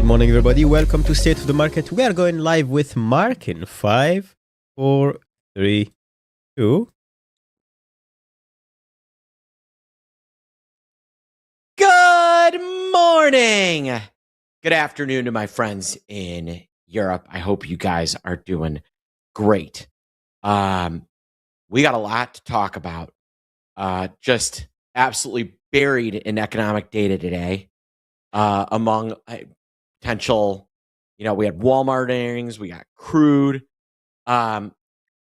morning, everybody. Welcome to State of the Market. We are going live with Mark in 5, 4, 3, 2. Good morning. Good afternoon to my friends in Europe. I hope you guys are doing great. We got a lot to talk about. Just absolutely buried in economic data today. Among potential, we had Walmart earnings, we got crude. But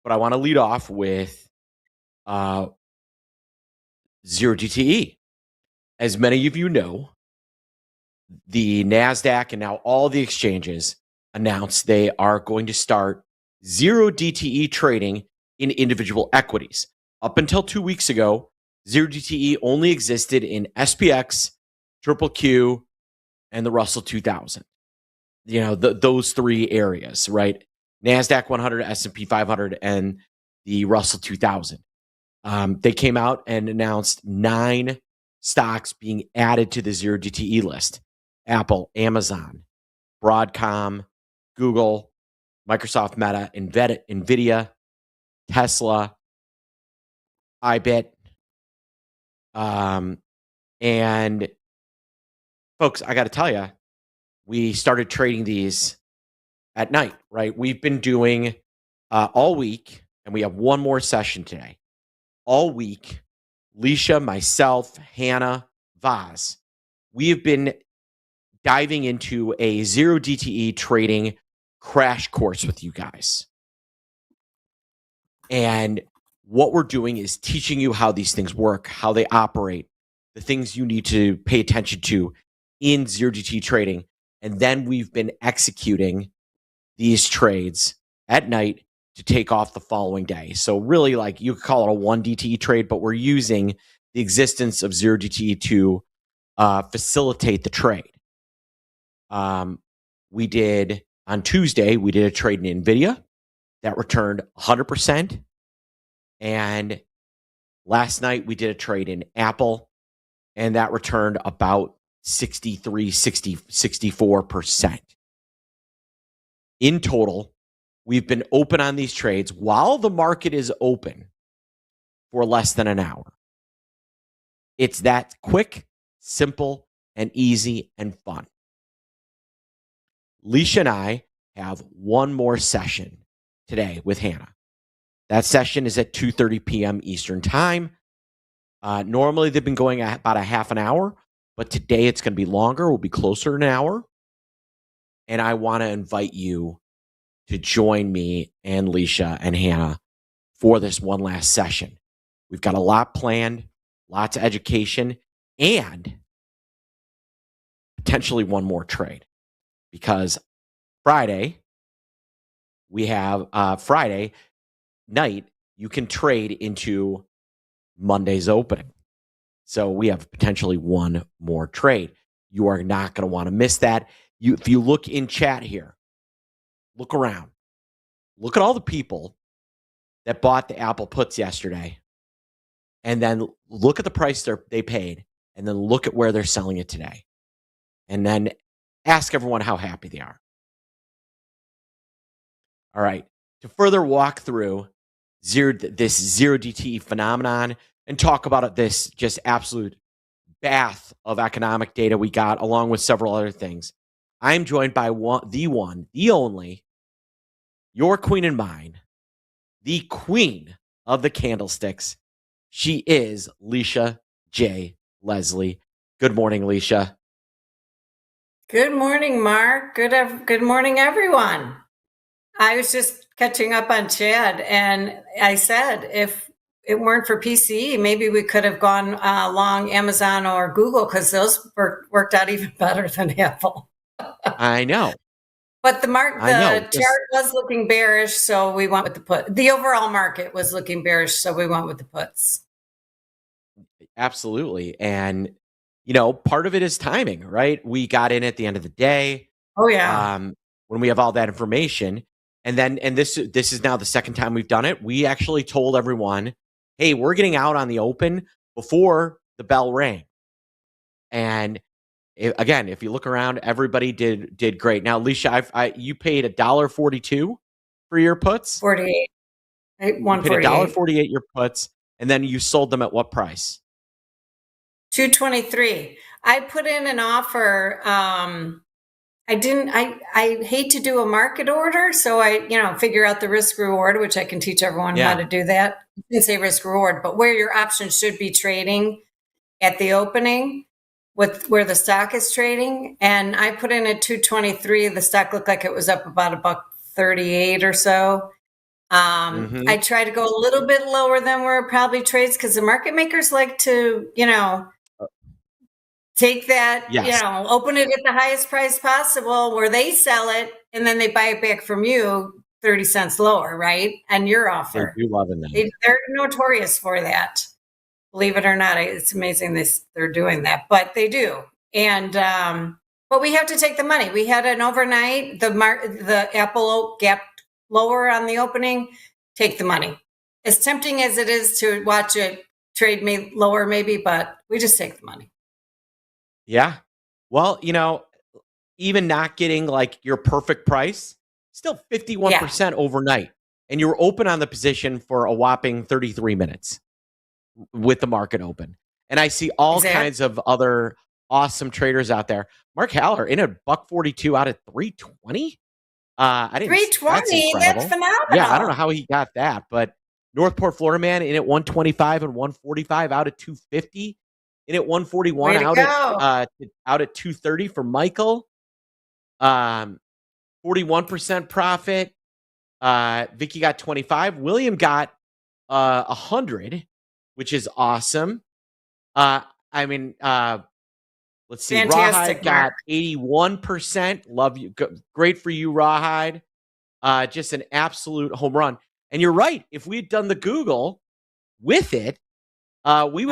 I want to lead off with zero DTE. As many of you know, the NASDAQ and now all the exchanges announced they are going to start zero DTE trading in individual equities. Up until 2 weeks ago, zero DTE only existed in SPX, Triple Q, and the Russell 2000. Those three areas, right? NASDAQ 100, S&P 500, and the Russell 2000. They came out and announced 9 stocks being added to the zero DTE list: Apple, Amazon, Broadcom, Google, Microsoft, Meta, Nvidia, Tesla, iBit. And folks, I got to tell you, we started trading these at night, right? We've been doing all week, and we have one more session today. All week, Leisha, myself, Hannah, Vaz, we have been diving into a zero DTE trading crash course with you guys. And what we're doing is teaching you how these things work, how they operate, the things you need to pay attention to in zero DTE trading. And then we've been executing these trades at night to take off the following day. So really, like, you could call it a 1 DTE trade, but we're using the existence of zero DTE to facilitate the trade. We did on Tuesday, we did a trade in Nvidia that returned 100%. And last night we did a trade in Apple, and that returned about 64%. In total, we've been open on these trades while the market is open for less than an hour. It's that quick, simple, and easy and fun. Leisha and I have one more session today with Hannah. That session is at 2:30 p.m. Eastern Time. Normally, they've been going about a half an hour, but today it's going to be longer. We'll be closer to an hour. And I want to invite you to join me and Leisha and Hannah for this one last session. We've got a lot planned, lots of education, and potentially one more trade. Because Friday, we have Friday night, you can trade into Monday's opening. So we have potentially one more trade. You are not going to want to miss that. If you look in chat here, look around. Look at all the people that bought the Apple puts yesterday. And then look at the price they paid. And then look at where they're selling it today. And then ask everyone how happy they are. All right. To further walk through this zero DTE phenomenon and talk about this just absolute bath of economic data we got, along with several other things, I'm joined by the only, your queen and mine, the queen of the candlesticks. She is Leisha J. Leslie. Good morning, Leisha. Good morning, Mark. Good morning, everyone. I was just catching up on Chad, and I said if it weren't for PCE, maybe we could have gone long Amazon or Google, because those worked out even better than Apple. I know. But the chart was looking bearish, so we went with the put. The overall market was looking bearish, so we went with the puts. Absolutely. And, part of it is timing, right? We got in at the end of the day. Oh, yeah. When we have all that information. And this is now the second time we've done it. We actually told everyone, hey, we're getting out on the open before the bell rang. And again, if you look around, everybody did great. Now, Alicia, you paid $1.42 for your puts. 48. You paid 148. $1.48 your puts, and then you sold them at what price? 223. I put in an offer. I hate to do a market order. So I figure out the risk reward, which I can teach everyone how to do that. You can say risk reward, but where your options should be trading at the opening with where the stock is trading. And I put in at 223. The stock looked like it was up about $1.38 or so. I try to go a little bit lower than where it probably trades because the market makers like to, take that, open it at the highest price possible where they sell it and then they buy it back from you 30 cents lower, right? And your offer. They do love that. They're notorious for that. Believe it or not, it's amazing they're doing that, but they do. And but we have to take the money. We had an overnight, the Apple gapped lower on the opening, take the money. As tempting as it is to watch it trade me lower maybe, but we just take the money. Yeah. Well, even not getting like your perfect price, still 51% overnight. And you were open on the position for a whopping 33 minutes with the market open. And I see all kinds of other awesome traders out there. Mark Haller in at $1.42 out of 320. I didn't. 320. That's phenomenal. Yeah, I don't know how he got that, but Northport Florida man in at 125 and 145 out of 250. In at 141 out at 230 for Michael. 41% profit. Vicky got 25. William got 100, which is awesome. Let's see. Fantastic, Rawhide got 81%. Love you. Great for you, Rawhide. Just an absolute home run. And you're right. If we had done the Google with it, we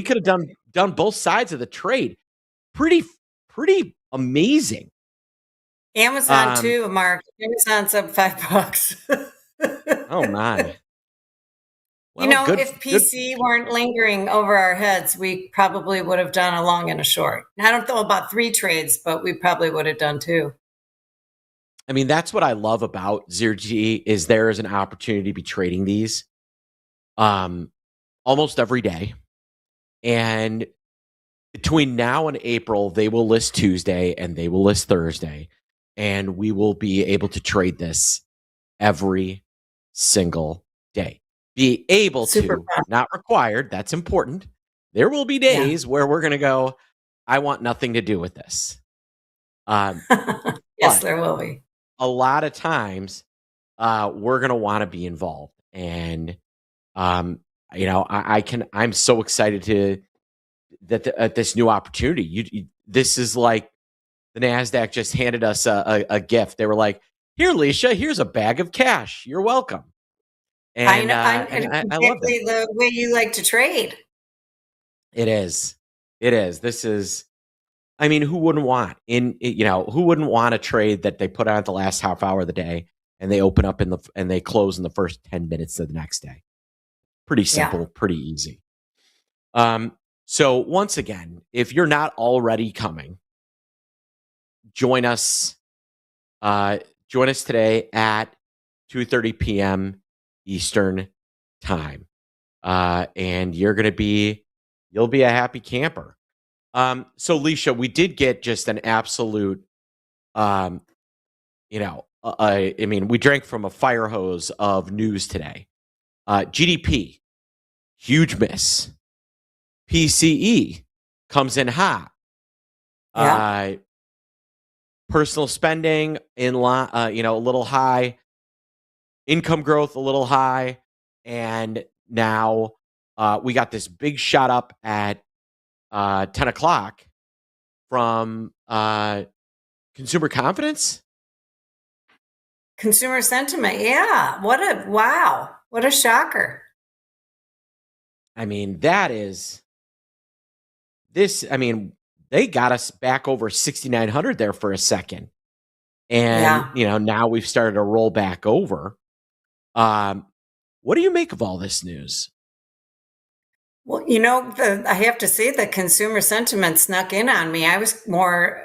could have done both sides of the trade. Pretty amazing. Amazon too, Mark. Amazon's up $5. Oh my. Well, if PC weren't lingering over our heads, we probably would have done a long and a short. I don't know about 3 trades, but we probably would have done 2. I mean, that's what I love about 0DTE is there is an opportunity to be trading these almost every day. And between now and April, they will list Tuesday and they will list Thursday. And we will be able to trade this every single day. Be able to, not required. That's important. There will be days where we're going to go, I want nothing to do with this. Yes, there will be. A lot of times, we're going to want to be involved. And, I'm so excited at this new opportunity. This is like the NASDAQ just handed us a gift. They were like, here, Alicia, here's a bag of cash. You're welcome. And I love that. The way you like to trade. It is. This is, who wouldn't want who wouldn't want a trade that they put on at the last half hour of the day and they open up and they close in the first 10 minutes of the next day. Pretty simple, pretty easy. So once again, if you're not already coming, join us today at 2:30 p.m. Eastern time. And you'll be a happy camper. So Alicia, we did get just an absolute, we drank from a fire hose of news today. GDP, huge miss. PCE comes in hot. Personal spending a little high. Income growth a little high, and now we got this big shot up at 10 o'clock from consumer confidence. Consumer sentiment, yeah. What a shocker. They got us back over 6,900 there for a second. And, now we've started to roll back over. What do you make of all this news? Well, I have to say the consumer sentiment snuck in on me. I was more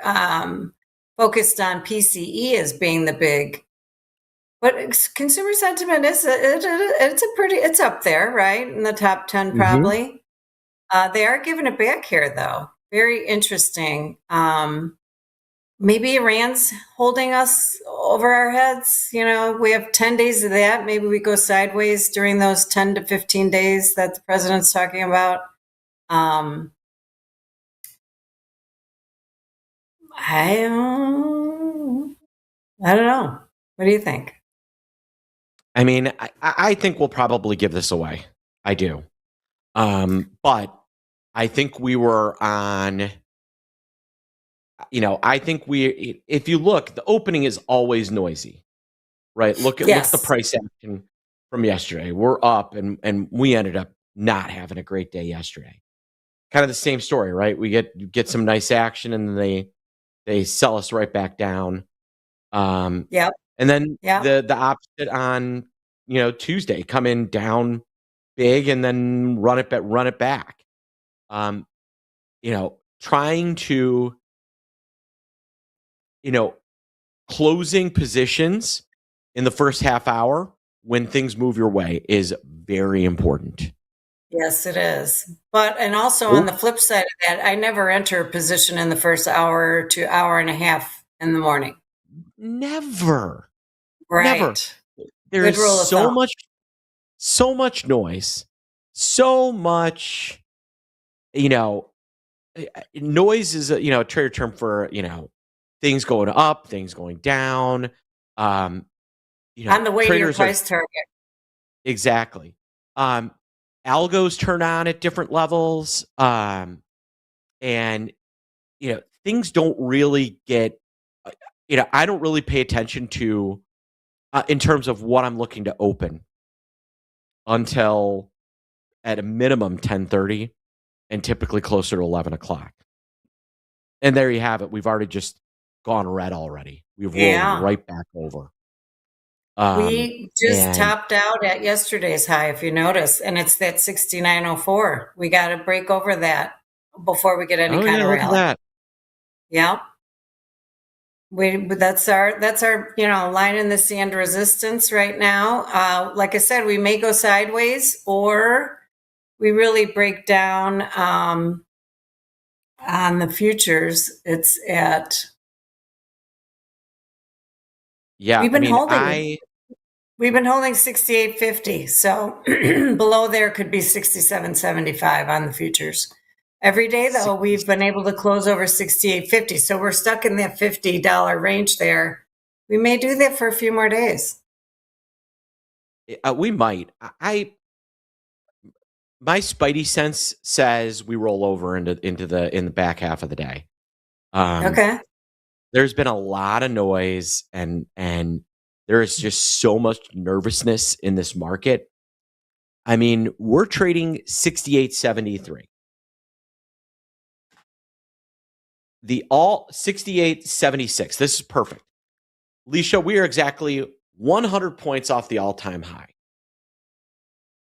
focused on PCE as being the big, but consumer sentiment it's up there, right? In the top 10 Mm-hmm. probably. They are giving it back here though. Very interesting. Maybe Iran's holding us over our heads. We have 10 days of that. Maybe we go sideways during those 10 to 15 days that the president's talking about. Um, I don't know. What do you think? I mean, I think we'll probably give this away. I do. But I think we were on, I think if you look, the opening is always noisy, right? Look at the Yes. price action from yesterday. We're up and we ended up not having a great day yesterday. Kind of the same story, right? We get some nice action and then they sell us right back down. Yep. And then Yep. the opposite on Tuesday, come in down big and then run it back. Trying to closing positions in the first half hour when things move your way is very important. Yes, it is. And also on the flip side of that, I never enter a position in the first hour to hour and a half in the morning. Never. Right. Never. There is so much noise, so much, noise is a trader term for, things going up, things going down. On the way to your price target. Exactly. Algos turn on at different levels. And, things don't really get, I don't really pay attention to, in terms of what I'm looking to open until at a minimum 10:30 and typically closer to 11 o'clock. And there you have it. We've already just gone red already. We've rolled right back over. We just topped out at yesterday's high, if you notice, and it's that 69.04. We got to break over that before we get any kind of rally. Look at that. Yep. That's our line in the sand resistance right now. Like I said, we may go sideways or we really break down on the futures. It's at we've been holding 68.50. So below there could be 67.75 on the futures. Every day, though, we've been able to close over 68.50. So we're stuck in that $50 range there. We may do that for a few more days. We might. My spidey sense says we roll over in the back half of the day. Okay. There's been a lot of noise and there is just so much nervousness in this market. I mean, we're trading 68.73. The all 68.76. This is perfect. Leisha, we are exactly 100 points off the all-time high.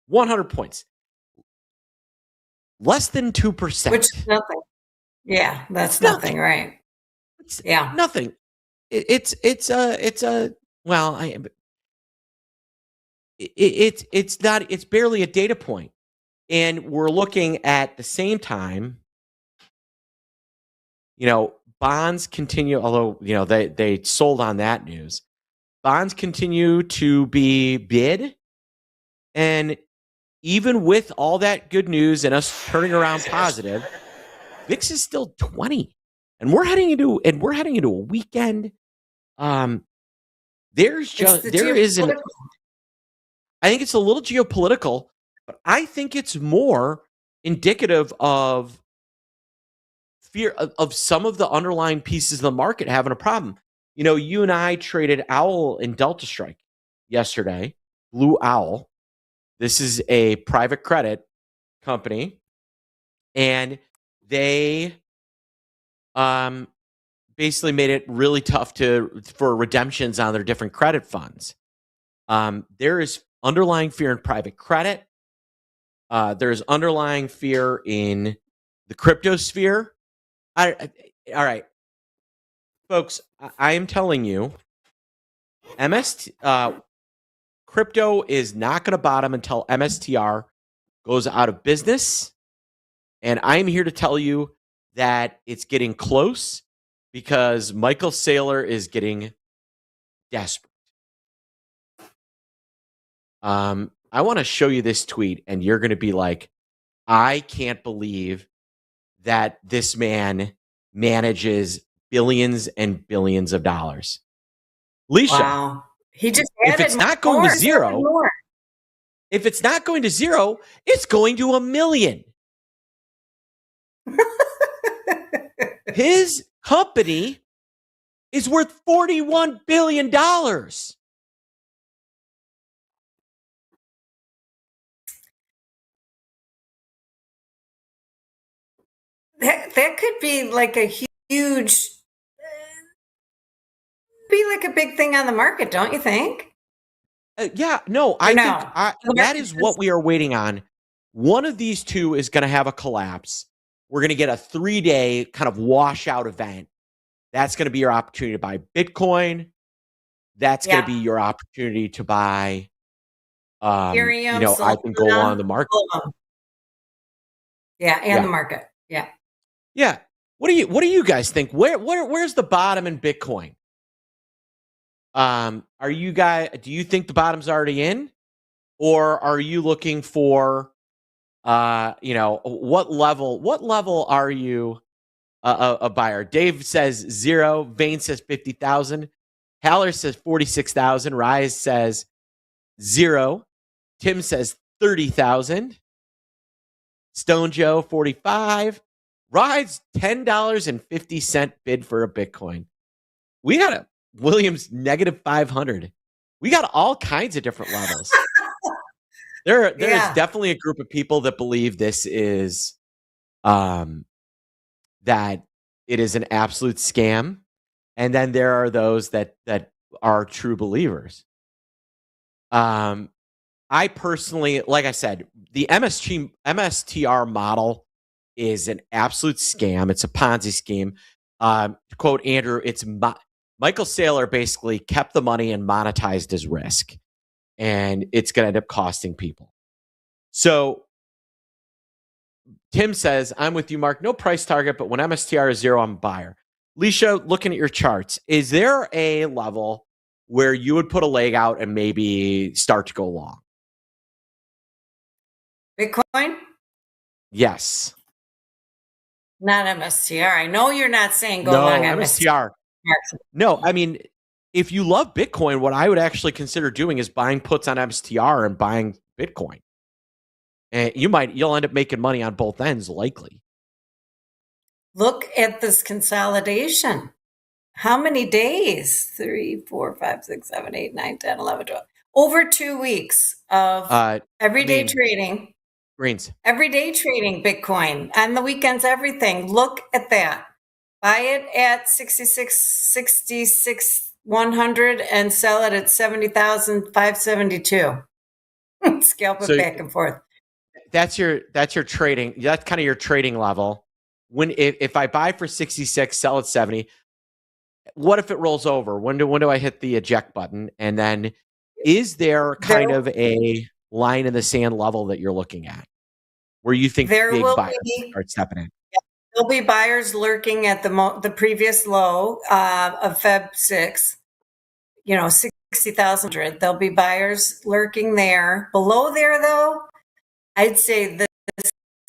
100 points. Less than 2%. Which is nothing. Yeah, that's nothing, right? It's yeah, nothing. It's not. It's barely a data point, and we're looking at the same time. Bonds continue, although they sold on that news. Bonds continue to be bid, and even with all that good news and us turning around positive, VIX is still 20, and we're heading into a weekend. I think it's a little geopolitical, but I think it's more indicative of fear of some of the underlying pieces of the market having a problem. You and I traded Owl and Delta Strike yesterday. Blue Owl. This is a private credit company, and they basically made it really tough for redemptions on their different credit funds. There is underlying fear in private credit. There's underlying fear in the crypto sphere. All right, folks, I am telling you, crypto is not going to bottom until MSTR goes out of business. And I'm here to tell you that it's getting close because Michael Saylor is getting desperate. I want to show you this tweet, and you're going to be like, I can't believe that this man manages billions and billions of dollars. Leisha, wow. He just if it's not going to zero, if it's not going to zero, it's going to $1 million. His company is worth $41 billion. That could be like a huge, be like a big thing on the market, don't you think? Yeah, no, I think that is what we are waiting on. One of these two is going to have a collapse. We're going to get a 3-day kind of washout event. That's going to be your opportunity to buy Bitcoin. That's going to be your opportunity to buy, Ethereum, I can go on the market. Yeah, and the market. Yeah. Yeah. What do you guys think? Where's the bottom in Bitcoin? Do you think the bottom's already in? Or are you looking for what level are you a buyer? Dave says 0, Vane says 50,000, Haller says 46,000, Rise says 0, Tim says 30,000, Stone Joe 45, Rides $10.50 bid for a Bitcoin. We got a Williams negative 500. We got all kinds of different levels. There is definitely a group of people that believe this is that it is an absolute scam, and then there are those that are true believers. I personally, like I said, the MSTR model is an absolute scam. It's a Ponzi scheme. To quote Andrew, it's Michael Saylor basically kept the money and monetized his risk, and it's going to end up costing people. So Tim says, I'm with you, Mark. No price target, but when MSTR is 0, I'm a buyer. Leisha, looking at your charts, is there a level where you would put a leg out and maybe start to go long? Bitcoin? Yes. Not MSTR. I know you're not saying go long MSTR. No, I mean, if you love Bitcoin, what I would actually consider doing is buying puts on MSTR and buying Bitcoin. And you'll end up making money on both ends, likely. Look at this consolidation. How many days? 3, 4, 5, 6, 7, 8, 9, 10, 11, 12. Over 2 weeks of everyday trading. Greens. Everyday trading Bitcoin. On the weekends, everything. Look at that. Buy it at 66,100 and sell it at 70,572. Scalp it back and forth. That's your trading. That's kind of your trading level. If I buy for 66, sell at 70, what if it rolls over? When do I hit the eject button? And then is there kind of a line in the sand level that you're looking at where you think big buyers start stepping in? There'll be buyers lurking at the previous low of Feb 6, 60,000. There'll be buyers lurking there. Below there, though, I'd say this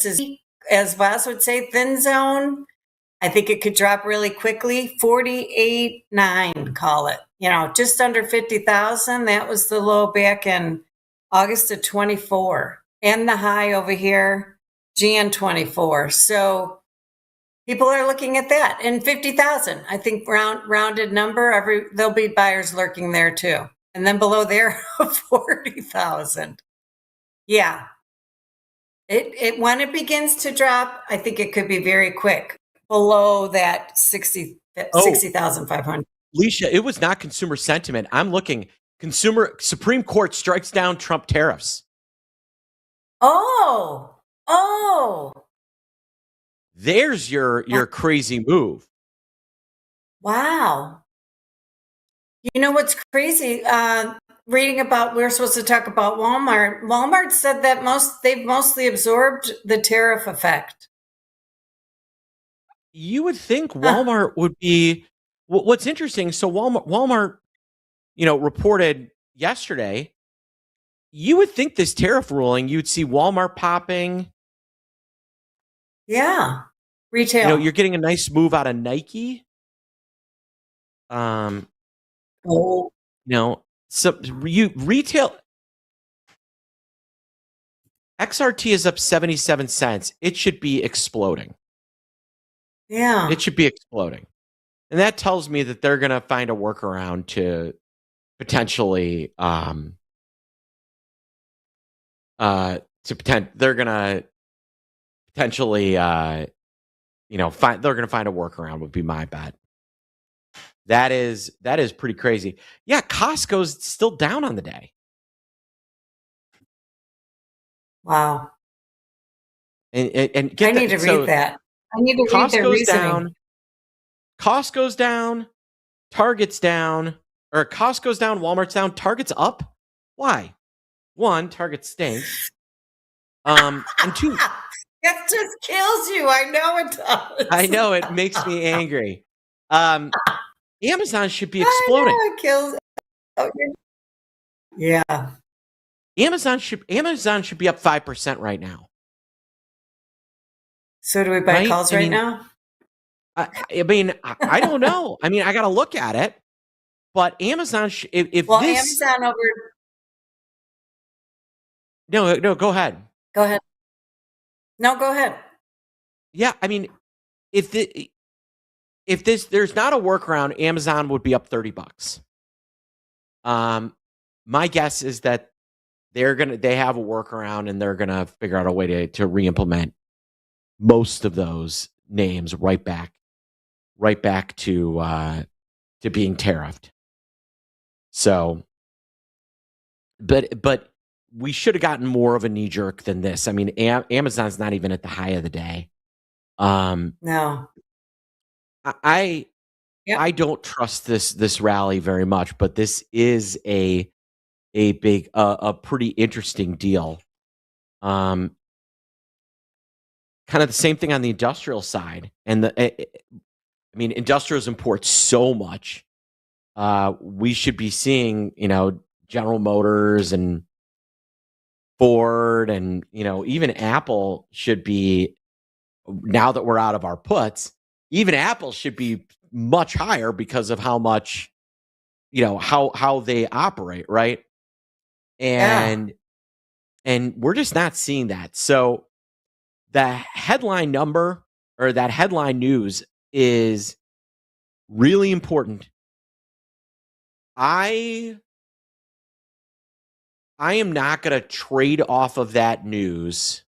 is, as Voss would say, thin zone. I think it could drop really quickly. 48.9, call it. Just under 50,000. That was the low back in August of 24, and the high over here, Jan 24. So people are looking at that, and 50,000. I think rounded number. There'll be buyers lurking there too, and then below there, 40,000. Yeah. It when it begins to drop, I think it could be very quick below that 60,500. Leisha, it was not consumer sentiment. I'm looking. Supreme Court strikes down Trump tariffs. Oh, There's your crazy move. wow. You know what's crazy? Reading about, we're supposed to talk about Walmart. Walmart said that they've mostly absorbed the tariff effect. You would think Huh. Walmart would be. What's interesting? So Walmart, reported yesterday. You would think this tariff ruling, you'd see Walmart popping. Yeah. Retail. You're getting a nice move out of Nike. Oh, So retail XRT is up 77 cents. It should be exploding. yeah. It should be exploding. And that tells me that they're going to find a workaround to potentially they're going to potentially they're going to find a workaround would be my bet. That is pretty crazy. Yeah, Costco's still down on the day. Wow. And I need to read that. I need to read their Costco's reasoning. down. Costco's down. Target's down. Or Costco's down. Walmart's down. Target's up. Why? One, Target stinks. And two, That just kills you. I know it does. I know it makes me angry. Amazon should be exploding. I know it kills. Oh, yeah. Amazon should be up 5% right now. So do we buy Right? calls I right mean, now? I mean, I don't know. I mean, I got to look at it. But Amazon, Amazon over. No, go ahead. Go ahead. No, go ahead. Yeah, I mean, if there's not a workaround, Amazon would be up $30. My guess is that they have a workaround and they're gonna figure out a way to re-implement most of those names right back to being tariffed. So, but we should have gotten more of a knee jerk than this. I mean, Amazon's not even at the high of the day. No. I don't trust this rally very much, but this is a big a pretty interesting deal. Kind of the same thing on the industrial side, and industrials import so much. We should be seeing General Motors and Ford and even Apple should be, now that we're out of our puts, even Apple should be much higher because of how much how they operate, right? And we're just not seeing that. So the headline number or that headline news is really important. I am not going to trade off of that news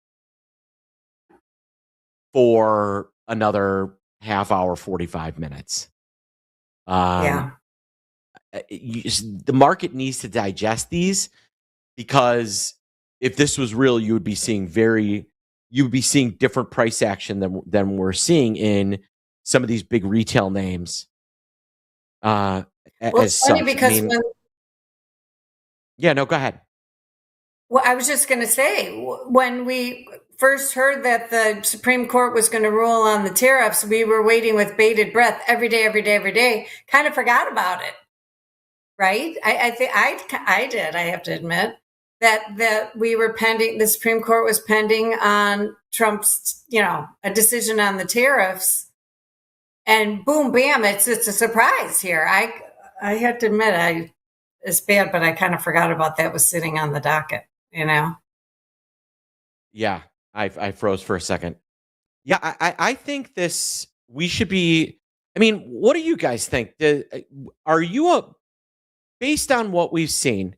for another half hour, 45 minutes. The market needs to digest these, because if this was real, you would be seeing different price action than we're seeing in some of these big retail names. Well, it's funny because go ahead. Well, I was just going to say, when we first heard that the Supreme Court was going to rule on the tariffs, we were waiting with bated breath every day, kind of forgot about it. Right? I think I did, I have to admit, that we were pending, the Supreme Court was pending on Trump's, a decision on the tariffs. And boom, bam, it's a surprise here. I have to admit, it's bad, but I kind of forgot about that was sitting on the docket, Yeah, I froze for a second. Yeah, I think we should be, what do you guys think? Are you based on what we've seen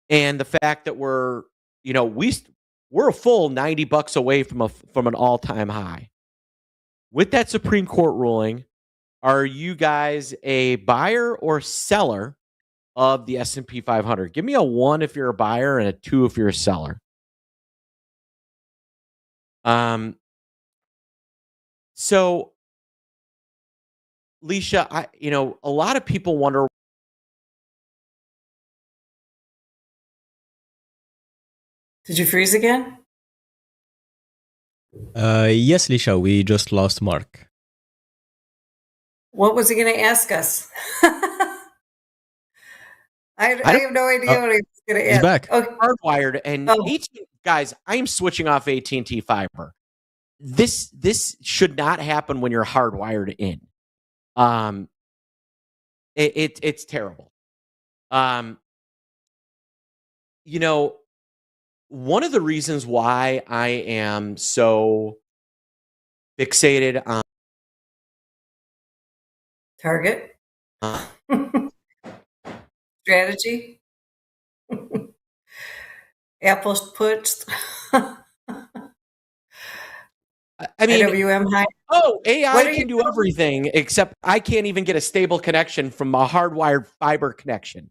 and the fact that we're a full $90 away from an all-time high. With that Supreme Court ruling, are you guys a buyer or seller of the S&P 500? Give me a 1 if you're a buyer and a 2 if you're a seller. So, Leisha, a lot of people wonder. Did you freeze again? Yes, Lisha, we just lost Mark. What was he going to ask us? I have no idea what he was going to ask. He's back. Okay. Hardwired and guys, I'm switching off AT&T fiber. This should not happen when you're hardwired in. It's terrible. One of the reasons why I am so fixated on Target strategy. Apple's puts. I mean, IWM high. Oh, AI can do everything except I can't even get a stable connection from a hardwired fiber connection.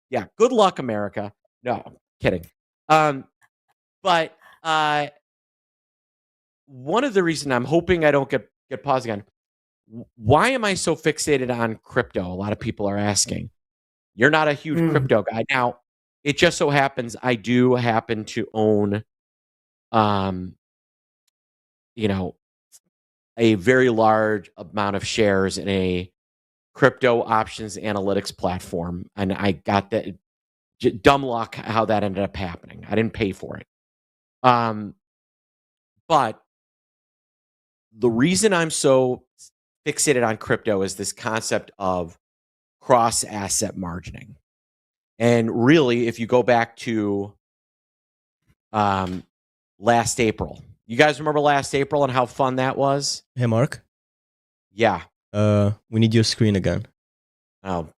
Yeah, good luck, America. No, kidding. But one of the reasons I'm hoping I don't get paused again. Why am I so fixated on crypto? A lot of people are asking. You're not a huge crypto guy. Now, it just so happens I do happen to own, a very large amount of shares in a crypto options analytics platform. And I got that dumb luck how that ended up happening. I didn't pay for it. But the reason I'm so fixated on crypto is this concept of cross-asset margining. And really, if you go back to last April, you guys remember last April and how fun that was? Hey, Mark. Yeah. We need your screen again. Oh.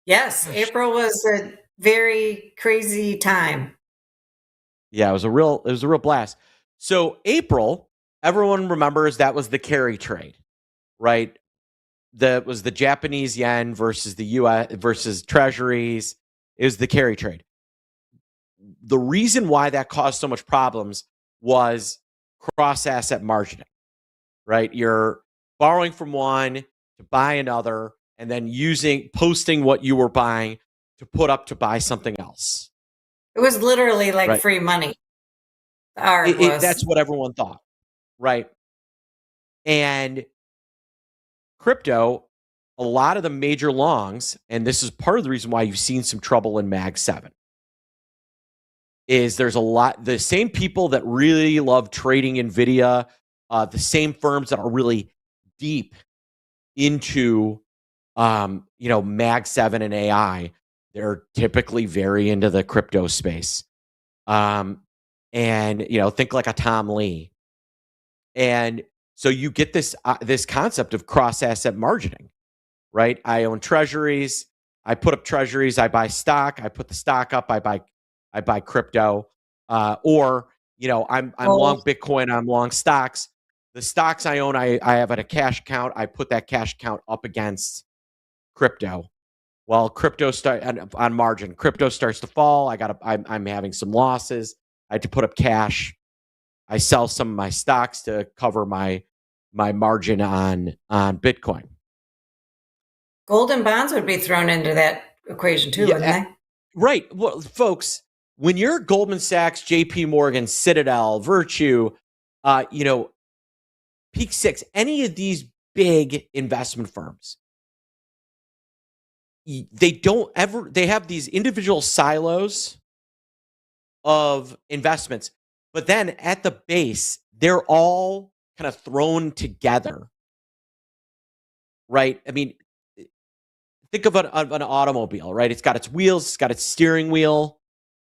Yes, April was a very crazy time. Yeah, it was a real blast. So April, everyone remembers that was the carry trade, right? That was the Japanese yen versus the US versus treasuries. It was the carry trade. The reason why that caused so much problems was cross-asset margining, right? You're borrowing from one to buy another, and then posting what you were buying to put up to buy something else. It was literally like free money. That's what everyone thought, right? And crypto, a lot of the major longs, and this is part of the reason why you've seen some trouble in Mag 7, is there's the same people that really love trading NVIDIA, the same firms that are really deep into, Mag 7 and AI, they're typically very into the crypto space. And, think like a Tom Lee. And so you get this concept of cross-asset margining, right? I own treasuries. I put up treasuries. I buy stock. I put the stock up. I buy crypto. I'm long Bitcoin. I'm long stocks. The stocks I own, I have at a cash account. I put that cash account up against crypto. Well, crypto on margin. Crypto starts to fall. I'm having some losses. I had to put up cash. I sell some of my stocks to cover my margin on Bitcoin. Gold and bonds would be thrown into that equation too, wouldn't they? Right. Well, folks, when you're Goldman Sachs, JP Morgan, Citadel, Virtue, Peak Six, any of these big investment firms, they have these individual silos of investments, but then at the base, they're all kind of thrown together, right? I mean, think of an automobile, right? It's got its wheels, it's got its steering wheel,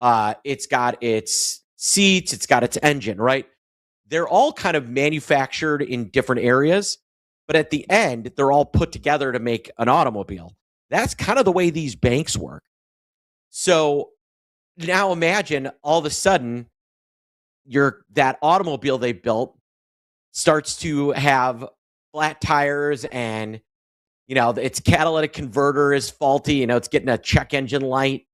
it's got its seats, it's got its engine, right? They're all kind of manufactured in different areas, but at the end, they're all put together to make an automobile. That's kind of the way these banks work. So now imagine all of a sudden that automobile they built starts to have flat tires and its catalytic converter is faulty, it's getting a check engine light.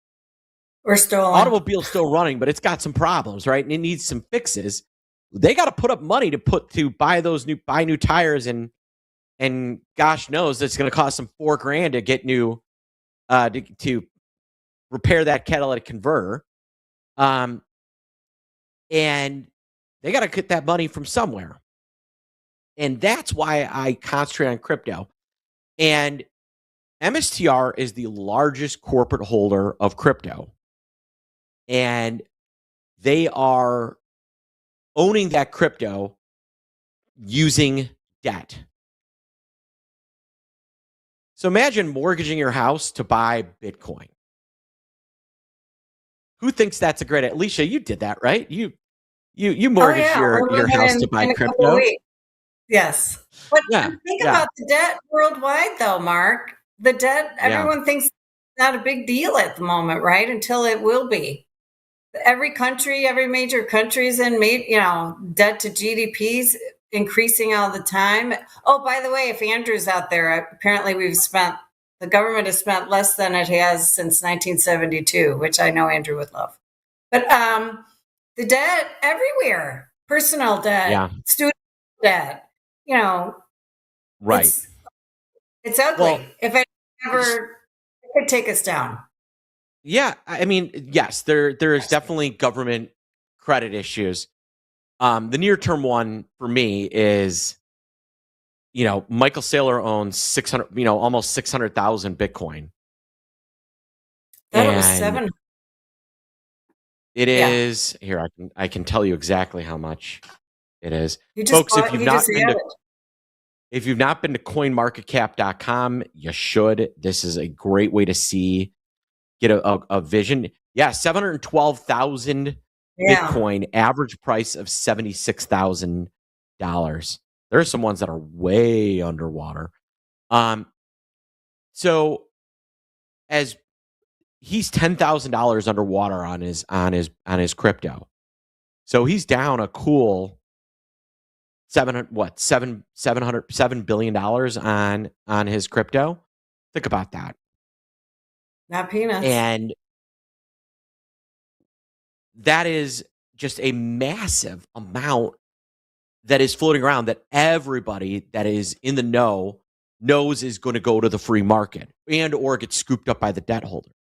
Or stolen. Automobile's still running, but it's got some problems, right? And it needs some fixes. They got to put up money to buy new tires, and gosh knows it's going to cost them $4,000 to get new to repair that catalytic converter. And they got to get that money from somewhere. And that's why I concentrate on crypto. And MSTR is the largest corporate holder of crypto. And they are owning that crypto using debt. So imagine mortgaging your house to buy Bitcoin. Who thinks that's a great idea? Alicia, you did that, right? You mortgaged your house to buy crypto. Yes. But think about the debt worldwide, though, Mark. The debt, everyone thinks it's not a big deal at the moment, right? Until it will be. Every major country is in, debt to GDP's increasing all the time. Oh, by the way, if Andrew's out there, apparently the government has spent less than it has since 1972, which I know Andrew would love. But the debt everywhere, personal debt, student debt, right. It's ugly. Well, if it could take us down. Yeah, I mean, yes, there is definitely government credit issues. The near term one for me is, Michael Saylor owns almost 600,000 Bitcoin. That was 7. It is here. I can tell you exactly how much it is, folks. If you've not been to CoinMarketCap.com, you should. This is a great way to get a vision. Yeah, 712,000 Bitcoin, average price of $76,000. There are some ones that are way underwater. So as he's $10,000 underwater on his crypto. So he's down a cool $7 billion on his crypto. Think about that. Not peanuts. And that is just a massive amount that is floating around that everybody that is in the know knows is going to go to the free market or get scooped up by the debt holders.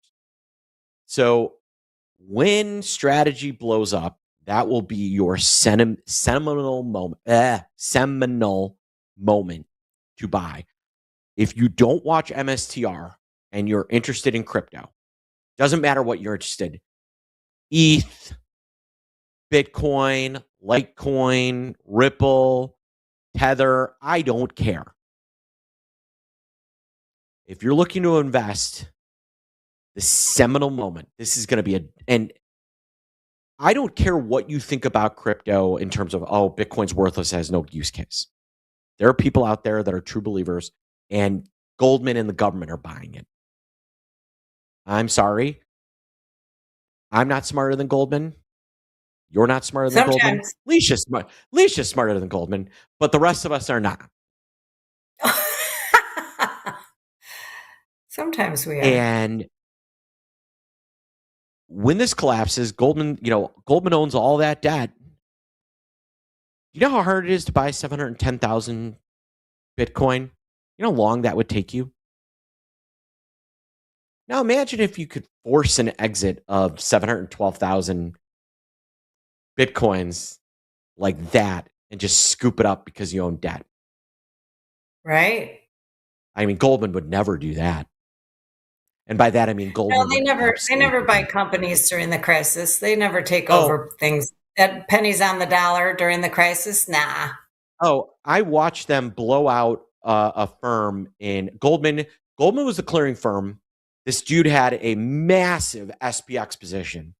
So when strategy blows up, that will be your seminal moment to buy. If you don't watch MSTR and you're interested in crypto, doesn't matter what you're interested in, ETH, Bitcoin, Litecoin, Ripple, Tether, I don't care. If you're looking to invest, the seminal moment, this is going to be and I don't care what you think about crypto in terms of, Bitcoin's worthless, has no use case. There are people out there that are true believers, and Goldman and the government are buying it. I'm sorry. I'm not smarter than Goldman. You're not smarter than Goldman. Alicia's smarter than Goldman, but the rest of us are not. Sometimes we are. And when this collapses, Goldman owns all that debt. You know how hard it is to buy 710,000 Bitcoin? You know how long that would take you? Now imagine if you could force an exit of 712,000 Bitcoins like that and just scoop it up because you own debt. Right. I mean, Goldman would never do that. And by that, I mean Goldman. No, they never buy companies during the crisis. They never take over things at pennies on the dollar during the crisis. Nah. Oh, I watched them blow out a firm in Goldman. Goldman was the clearing firm. This dude had a massive SPX position.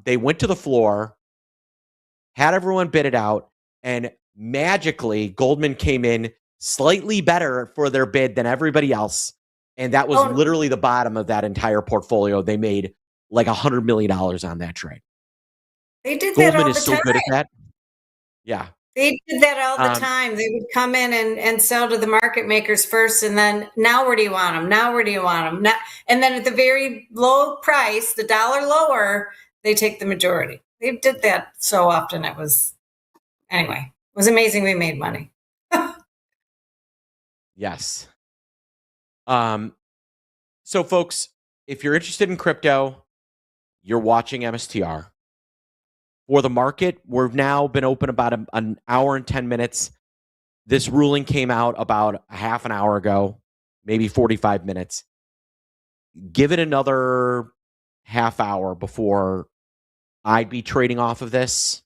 They went to the floor, had everyone bid it out, and magically Goldman came in slightly better for their bid than everybody else. And that was literally the bottom of that entire portfolio. They made like $100 million on that trade. They did that all the time. Goldman is so good at that. Yeah. They did that all the Um, time. They would come in and sell to the market makers first, and then now where do you want them? Now where do you want them? Now, and then at the very low price, the dollar lower, they take the majority. They did that so often. It was amazing. We made money. yes. So folks, if you're interested in crypto, you're watching MSTR. For the market, we've now been open about an hour and 10 minutes. This ruling came out about a half an hour ago, maybe 45 minutes. Give it another half hour before I'd be trading off of this.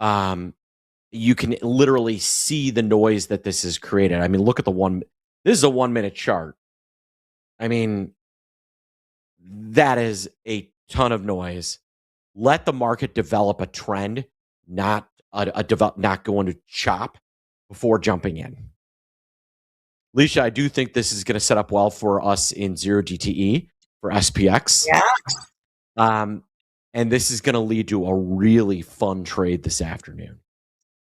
You can literally see the noise that this has created. I mean, look at this is a 1 minute chart. I mean, that is a ton of noise. Let the market develop a trend, not not going to chop before jumping in. Leisha, I do think this is going to set up well for us in 0DTE for SPX. Yeah. And this is going to lead to a really fun trade this afternoon.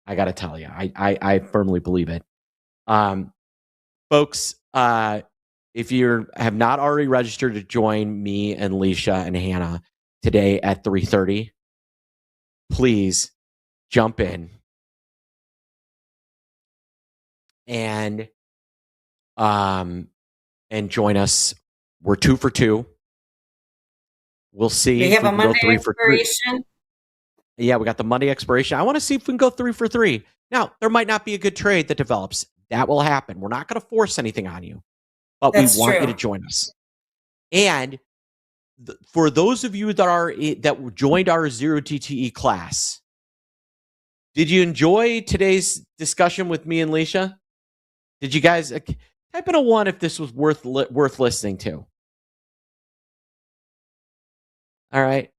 I got to tell you, I firmly believe it. Folks, if you have not already registered to join me and Leisha and Hannah today at 3:30, please jump in and join us. We're 2 for 2. We'll see. We if have we a can Monday go 3 for 3. expiration. Yeah, we got the Monday expiration. I want to see if we can go 3 for 3. Now, there might not be a good trade that develops. That will happen. We're not going to force anything on you, but That's we want you true. to join us. And for those of you that joined our 0DTE class, did you enjoy today's discussion with me and Leisha? Did you guys type in a 1 if this was worth listening to? All right.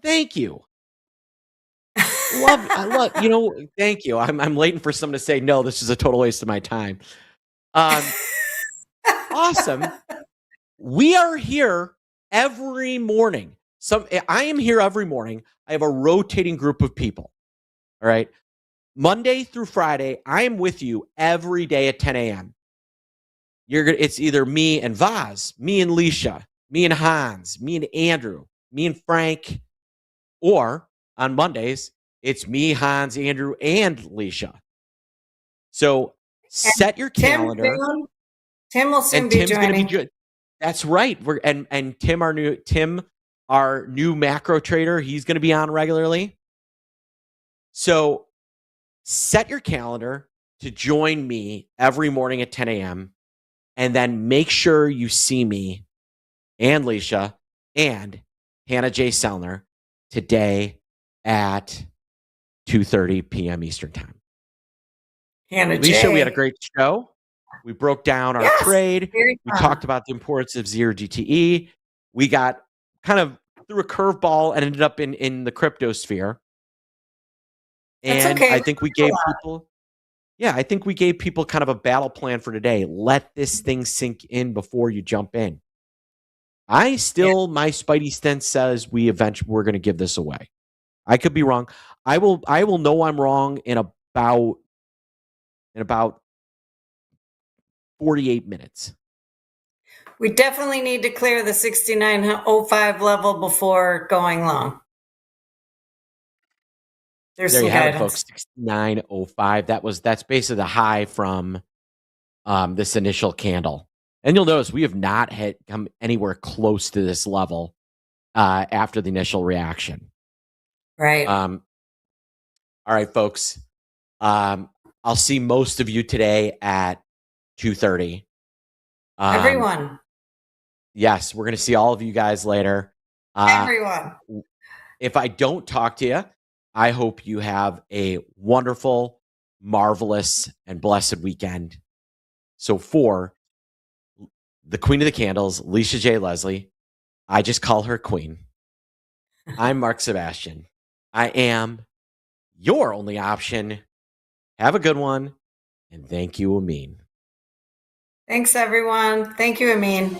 Thank you. I love, thank you. I'm waiting for someone to say, no, this is a total waste of my time. Awesome. We are here every morning. I am here every morning. I have a rotating group of people. All right. Monday through Friday, I am with you every day at 10 a.m. It's either me and Vaz, me and Leisha, me and Hans, me and Andrew, me and Frank, or on Mondays, it's me, Hans, Andrew, and Leisha. So set your calendar. Tim will soon be joining. That's right. And Tim, our new macro trader, he's going to be on regularly. So set your calendar to join me every morning at 10 a.m. and then make sure you see me and Leisha and Hannah J. Selner today at 2:30 p.m. Eastern Time. Hannah Leisha, J. we had a great show. We broke down our trade. We talked about the importance of 0DTE. We got kind of through a curveball and ended up in the crypto sphere. And okay. I think we gave people kind of a battle plan for today. Let this thing sink in before you jump in. My spidey sense says we're going to give this away. I could be wrong. I will know I'm wrong in about 48 minutes. We definitely need to clear the 69.05 level before going long. There you have it, folks. 69.05. That's basically the high from this initial candle. And you'll notice we have not come anywhere close to this level after the initial reaction. Right. All right, folks. I'll see most of you today at 2:30. Everyone. Yes, we're going to see all of you guys later. Everyone. If I don't talk to you, I hope you have a wonderful, marvelous, and blessed weekend. So for the Queen of the Candles, Leisha J. Leslie, I just call her Queen. I'm Mark Sebastian. I am your only option. Have a good one. And thank you, Amin. Thanks, everyone. Thank you, Amin.